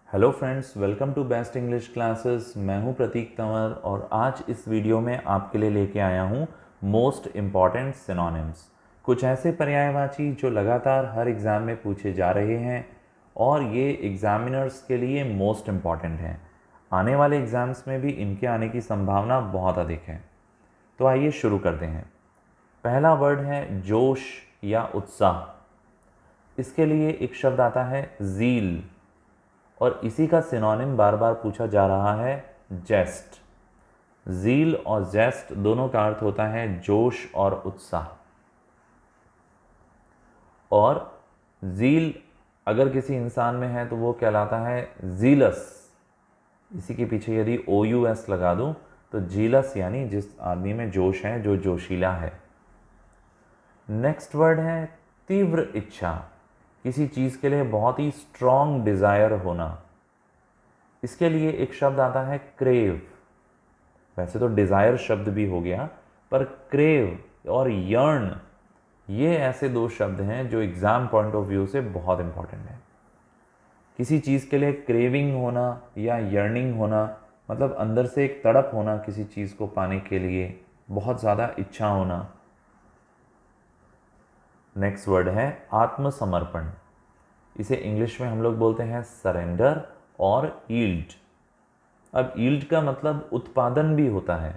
Hello friends, welcome to best English classes. मैं हूं प्रतीक तंवर और आज इस वीडियो में आपके लिए लेके आया हूं मोस्ट इम्पॉर्टेंट सिनोनिम्स। कुछ ऐसे पर्यायवाची जो लगातार हर एग्ज़ाम में पूछे जा रहे हैं और ये एग्जामिनर्स के लिए मोस्ट इम्पॉर्टेंट हैं। आने वाले एग्ज़ाम्स में भी इनके आने की संभावना बहुत अधिक है। तो आइए शुरू करते हैं। पहला वर्ड है जोश या उत्साह। इसके लिए एक शब्द आता है ज़ील और इसी का सिनोनिम बार बार पूछा जा रहा है जेस्ट। ज़ील और जेस्ट दोनों का अर्थ होता है जोश और उत्साह। और ज़ील अगर किसी इंसान में है तो वो कहलाता है ज़ीलस। इसी के पीछे यदि OUS लगा दूं तो जीलस यानी जिस आदमी में जोश है, जो जोशीला है। नेक्स्ट वर्ड है तीव्र इच्छा। किसी चीज़ के लिए बहुत ही स्ट्रॉन्ग डिज़ायर होना। इसके लिए एक शब्द आता है क्रेव। वैसे तो डिज़ायर शब्द भी हो गया, पर क्रेव और यर्न ये ऐसे दो शब्द हैं जो एग्ज़ाम पॉइंट ऑफ व्यू से बहुत इंपॉर्टेंट है। किसी चीज़ के लिए क्रेविंग होना या यर्निंग होना मतलब अंदर से एक तड़प होना, किसी चीज़ को पाने के लिए बहुत ज़्यादा इच्छा होना। नेक्स्ट वर्ड है आत्मसमर्पण। इसे इंग्लिश में हम लोग बोलते हैं सरेंडर और यील्ड। अब यील्ड का मतलब उत्पादन भी होता है,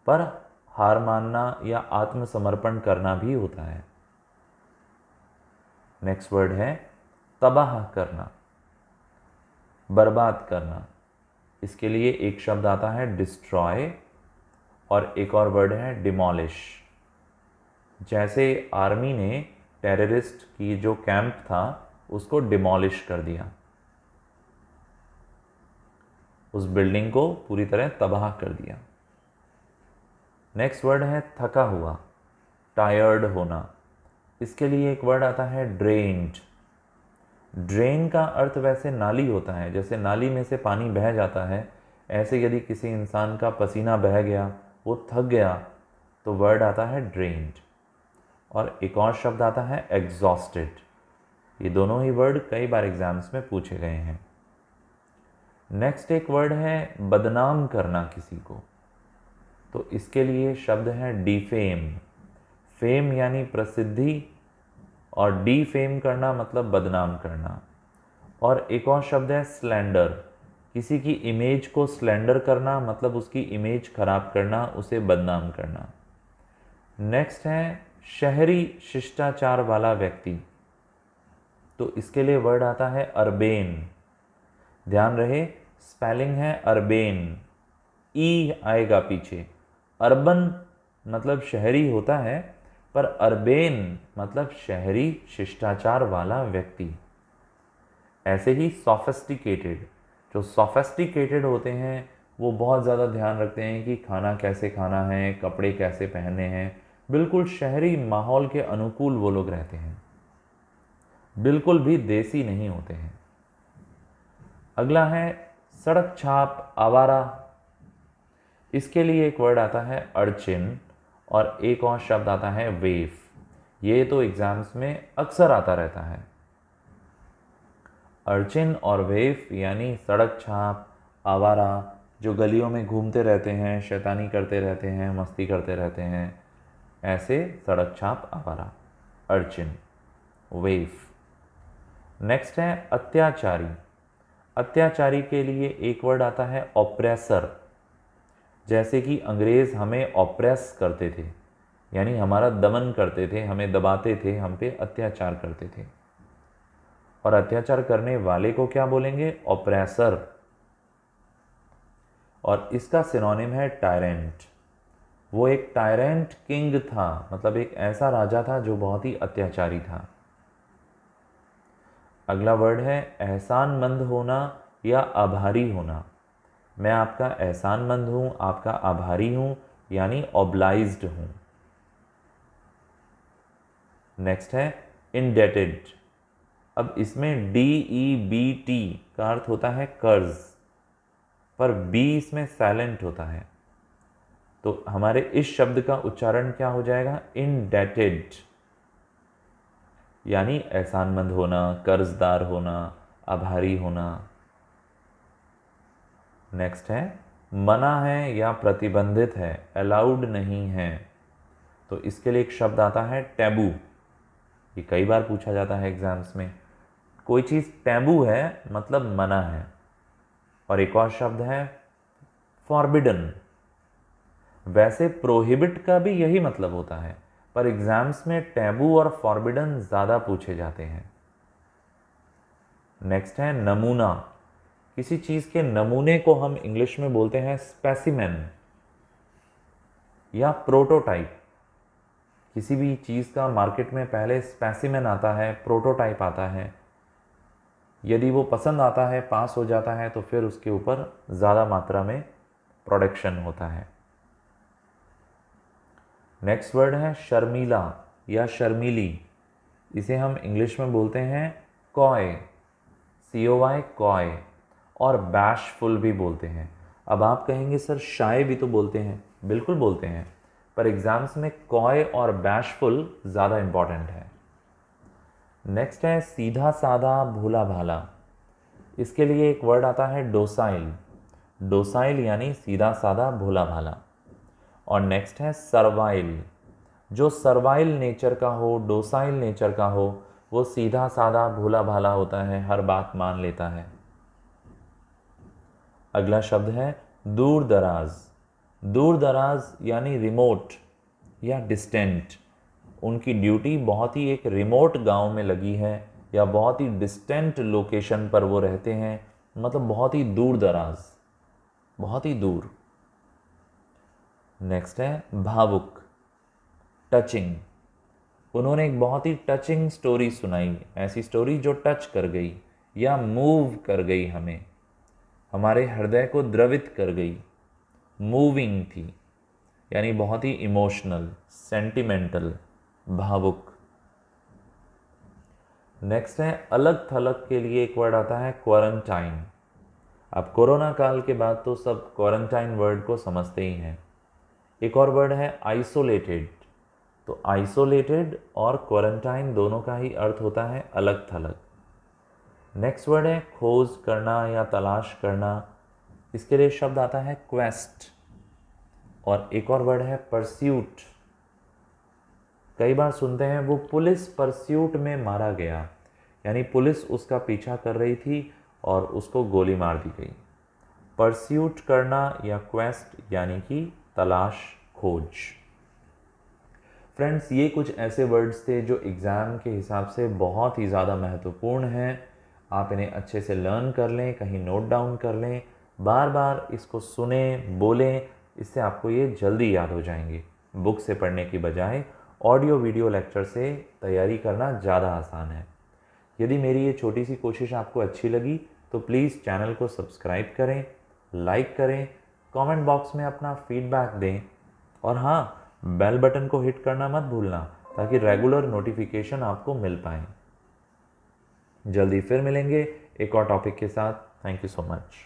पर हार मानना या आत्मसमर्पण करना भी होता है। नेक्स्ट वर्ड है तबाह करना, बर्बाद करना। इसके लिए एक शब्द आता है डिस्ट्रॉय और एक और वर्ड है डिमोलिश। जैसे आर्मी ने टेररिस्ट की जो कैंप था उसको डिमोलिश कर दिया, उस बिल्डिंग को पूरी तरह तबाह कर दिया। नेक्स्ट वर्ड है थका हुआ, टायर्ड होना। इसके लिए एक वर्ड आता है ड्रेन्ड। ड्रेन का अर्थ वैसे नाली होता है, जैसे नाली में से पानी बह जाता है, ऐसे यदि किसी इंसान का पसीना बह गया, वो थक गया, तो वर्ड आता है ड्रेन्ड। और एक और शब्द आता है एग्जॉस्टेड। ये दोनों ही वर्ड कई बार एग्जाम्स में पूछे गए हैं। नेक्स्ट एक वर्ड है बदनाम करना किसी को। तो इसके लिए शब्द है डिफेम। फेम यानी प्रसिद्धि और डिफेम करना मतलब बदनाम करना। और एक और शब्द है स्लैंडर। किसी की इमेज को स्लैंडर करना मतलब उसकी इमेज खराब करना, उसे बदनाम करना। नेक्स्ट है शहरी शिष्टाचार वाला व्यक्ति। तो इसके लिए वर्ड आता है अर्बेन। ध्यान रहे स्पेलिंग है अर्बेन, ई आएगा पीछे। अर्बन मतलब शहरी होता है, पर अर्बेन मतलब शहरी शिष्टाचार वाला व्यक्ति। ऐसे ही सोफिस्टिकेटेड, जो सोफिस्टिकेटेड होते हैं वो बहुत ज़्यादा ध्यान रखते हैं कि खाना कैसे खाना है, कपड़े कैसे पहनने हैं। बिल्कुल शहरी माहौल के अनुकूल वो लोग रहते हैं, बिल्कुल भी देसी नहीं होते हैं। अगला है सड़क छाप आवारा। इसके लिए एक वर्ड आता है अर्चिन और एक और शब्द आता है वेफ। ये तो एग्जाम्स में अक्सर आता रहता है। अर्चिन और वेफ यानी सड़क छाप, आवारा, जो गलियों में घूमते रहते हैं, शैतानी करते रहते हैं, मस्ती करते रहते हैं, ऐसे सड़क छाप आवारा, अर्चिन, वेफ। नेक्स्ट है अत्याचारी। अत्याचारी के लिए एक वर्ड आता है ऑप्रेसर। जैसे कि अंग्रेज़ हमें ऑप्रेस करते थे, यानी हमारा दमन करते थे, हमें दबाते थे, हम पे अत्याचार करते थे। और अत्याचार करने वाले को क्या बोलेंगे? ऑप्रेसर। और इसका सिनोनिम है टायरेंट। वो एक टायरेंट किंग था, मतलब एक ऐसा राजा था जो बहुत ही अत्याचारी था। अगला वर्ड है एहसानमंद होना या आभारी होना। मैं आपका एहसानमंद हूँ, आपका आभारी हूँ, यानी ऑब्लाइज्ड हूँ। नेक्स्ट है इंडेटेड। अब इसमें DEBT का अर्थ होता है कर्ज, पर बी इसमें साइलेंट होता है, तो हमारे इस शब्द का उच्चारण क्या हो जाएगा? इंडेटेड, यानी एहसानमंद होना, कर्जदार होना, आभारी होना। नेक्स्ट है मना है या प्रतिबंधित है, अलाउड नहीं है। तो इसके लिए एक शब्द आता है टैबू। ये कई बार पूछा जाता है एग्जाम्स में। कोई चीज़ टैबू है मतलब मना है। और एक और शब्द है फॉरबिडन। वैसे प्रोहिबिट का भी यही मतलब होता है, पर एग्जाम्स में टैबू और फॉरबिडन ज़्यादा पूछे जाते हैं। नेक्स्ट है नमूना। किसी चीज़ के नमूने को हम इंग्लिश में बोलते हैं स्पेसिमेन या प्रोटोटाइप। किसी भी चीज़ का मार्केट में पहले स्पेसिमेन आता है, प्रोटोटाइप आता है। यदि वो पसंद आता है, पास हो जाता है, तो फिर उसके ऊपर ज़्यादा मात्रा में प्रोडक्शन होता है। नेक्स्ट वर्ड है शर्मीला या शर्मीली। इसे हम इंग्लिश में बोलते हैं कॉय, COY कॉय, और बैशफुल भी बोलते हैं। अब आप कहेंगे सर शाय भी तो बोलते हैं। बिल्कुल बोलते हैं, पर एग्जाम्स में कॉय और बैशफुल ज़्यादा इम्पॉर्टेंट है। नेक्स्ट है सीधा साधा भोला भाला। इसके लिए एक वर्ड आता है डोसाइल। डोसाइल यानी सीधा साधा भोला भाला। और नेक्स्ट है सर्वाइल। जो सर्वाइल नेचर का हो, डोसाइल नेचर का हो, वो सीधा साधा भोला भाला होता है, हर बात मान लेता है। अगला शब्द है दूर दराज। दूर दराज यानी रिमोट या डिस्टेंट। उनकी ड्यूटी बहुत ही एक रिमोट गांव में लगी है या बहुत ही डिस्टेंट लोकेशन पर वो रहते हैं, मतलब बहुत ही दूर दराज, बहुत ही दूर। नेक्स्ट है भावुक, टचिंग। उन्होंने एक बहुत ही टचिंग स्टोरी सुनाई, ऐसी स्टोरी जो टच कर गई या मूव कर गई, हमारे हृदय को द्रवित कर गई, मूविंग थी, यानी बहुत ही इमोशनल, सेंटिमेंटल, भावुक। नेक्स्ट है अलग थलग के लिए एक वर्ड आता है क्वारंटाइन। अब कोरोना काल के बाद तो सब क्वारंटाइन वर्ड को समझते ही हैं। एक और वर्ड है आइसोलेटेड। तो आइसोलेटेड और क्वारंटाइन दोनों का ही अर्थ होता है अलग थलग। नेक्स्ट वर्ड है खोज करना या तलाश करना। इसके लिए शब्द आता है क्वेस्ट। और एक और वर्ड है परस्यूट। कई बार सुनते हैं वो पुलिस परस्यूट में मारा गया, यानी पुलिस उसका पीछा कर रही थी और उसको गोली मार दी गई। परस्यूट करना या क्वेस्ट यानी कि तलाश, खोज। फ्रेंड्स, ये कुछ ऐसे वर्ड्स थे जो एग्ज़ाम के हिसाब से बहुत ही ज़्यादा महत्वपूर्ण हैं। आप इन्हें अच्छे से लर्न कर लें, कहीं नोट डाउन कर लें, बार बार इसको सुने, बोलें, इससे आपको ये जल्दी याद हो जाएंगे। बुक से पढ़ने की बजाय ऑडियो वीडियो लेक्चर से तैयारी करना ज़्यादा आसान है। यदि मेरी ये छोटी सी कोशिश आपको अच्छी लगी तो प्लीज़ चैनल को सब्सक्राइब करें, लाइक करें, कमेंट बॉक्स में अपना फीडबैक दें, और हाँ, बेल बटन को हिट करना मत भूलना ताकि रेगुलर नोटिफिकेशन आपको मिल पाए। जल्दी फिर मिलेंगे एक और टॉपिक के साथ। Thank you so much.